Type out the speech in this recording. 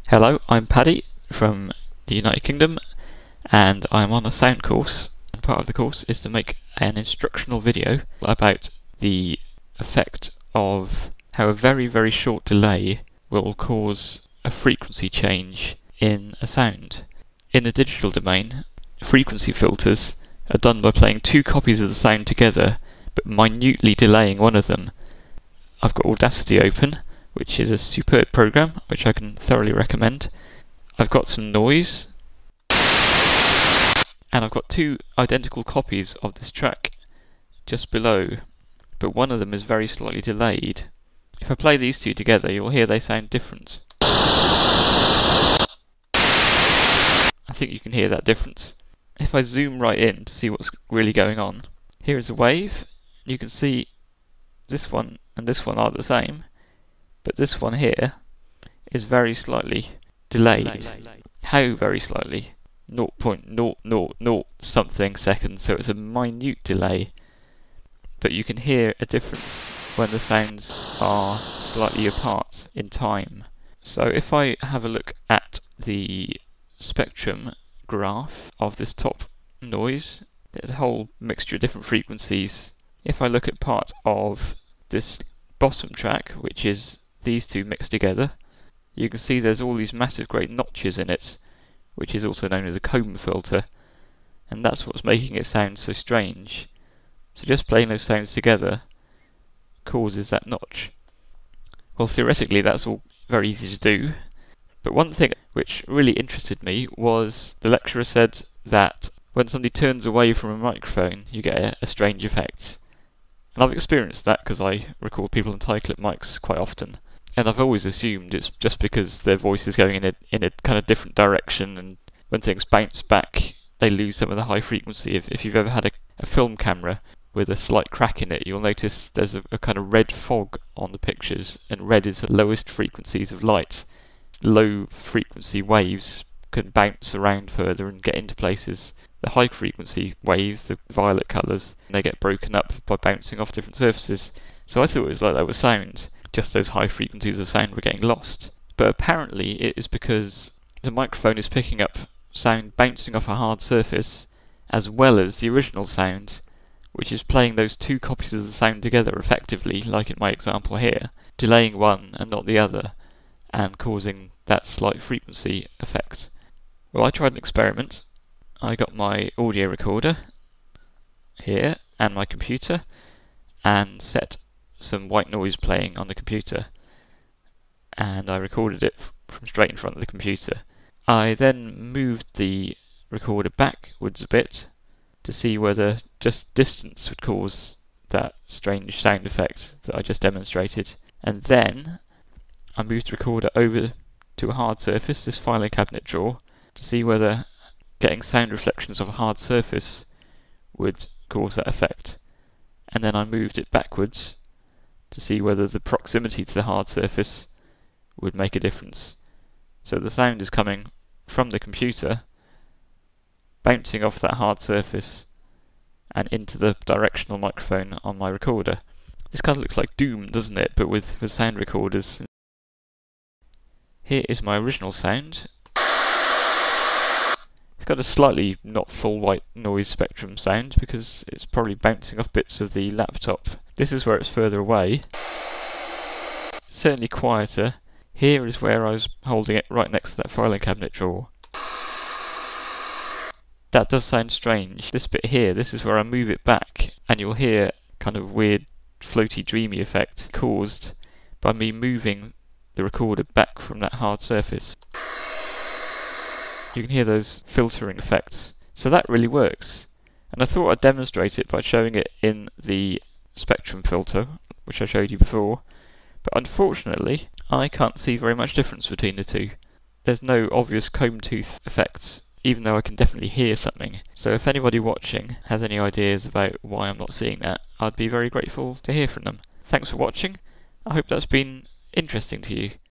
Hello, I'm Paddy from the United Kingdom, and I'm on a sound course. And part of the course is to make an instructional video about the effect of how a very short delay will cause a frequency change in a sound. In the digital domain, frequency filters are done by playing two copies of the sound together, but minutely delaying one of them. I've got Audacity open, which is a superb program, which I can thoroughly recommend. I've got some noise, and I've got two identical copies of this track just below, but one of them is very slightly delayed. If I play these two together, you'll hear they sound different. I think you can hear that difference. If I zoom right in to see what's really going on, here is a wave. You can see this one and this one are the same, but this one here is very slightly delayed. How very slightly? 0.000 something seconds, so it's a minute delay. But you can hear a difference when the sounds are slightly apart in time. So if I have a look at the spectrum graph of this top noise, there's a whole mixture of different frequencies. If I look at part of this bottom track, which is these two mixed together, you can see there's all these massive great notches in it, which is also known as a comb filter, and that's what's making it sound so strange. So just playing those sounds together causes that notch. Well, theoretically that's all very easy to do, but one thing which really interested me was the lecturer said that when somebody turns away from a microphone you get a strange effect. And I've experienced that because I record people on tight clip mics quite often. And I've always assumed it's just because their voice is going in a kind of different direction, and when things bounce back they lose some of the high frequency. If you've ever had a film camera with a slight crack in it, you'll notice there's a kind of red fog on the pictures, and red is the lowest frequencies of light. Low frequency waves can bounce around further and get into places. The high frequency waves, the violet colours, they get broken up by bouncing off different surfaces. So I thought it was like that with sound. Just those high frequencies of sound were getting lost. But apparently it is because the microphone is picking up sound bouncing off a hard surface, as well as the original sound, which is playing those two copies of the sound together effectively, like in my example here, delaying one and not the other, and causing that slight frequency effect. Well, I tried an experiment. I got my audio recorder here and my computer and set some white noise playing on the computer, and I recorded it from straight in front of the computer. I then moved the recorder backwards a bit to see whether just distance would cause that strange sound effect that I just demonstrated, and then I moved the recorder over to a hard surface, this filing cabinet drawer, to see whether getting sound reflections of a hard surface would cause that effect. And then I moved it backwards to see whether the proximity to the hard surface would make a difference. So the sound is coming from the computer, bouncing off that hard surface and into the directional microphone on my recorder. This kind of looks like Doom, doesn't it, but with sound recorders. Here is my original sound. It's got a slightly not full white noise spectrum sound because it's probably bouncing off bits of the laptop. This is where it's further away. Certainly quieter. Here is where I was holding it right next to that filing cabinet drawer. That does sound strange. This bit here, this is where I move it back, and you'll hear kind of weird floaty dreamy effect caused by me moving the recorder back from that hard surface. You can hear those filtering effects. So that really works. And I thought I'd demonstrate it by showing it in the spectrum filter, which I showed you before. But unfortunately, I can't see very much difference between the two. There's no obvious comb tooth effects, even though I can definitely hear something. So if anybody watching has any ideas about why I'm not seeing that, I'd be very grateful to hear from them. Thanks for watching. I hope that's been interesting to you.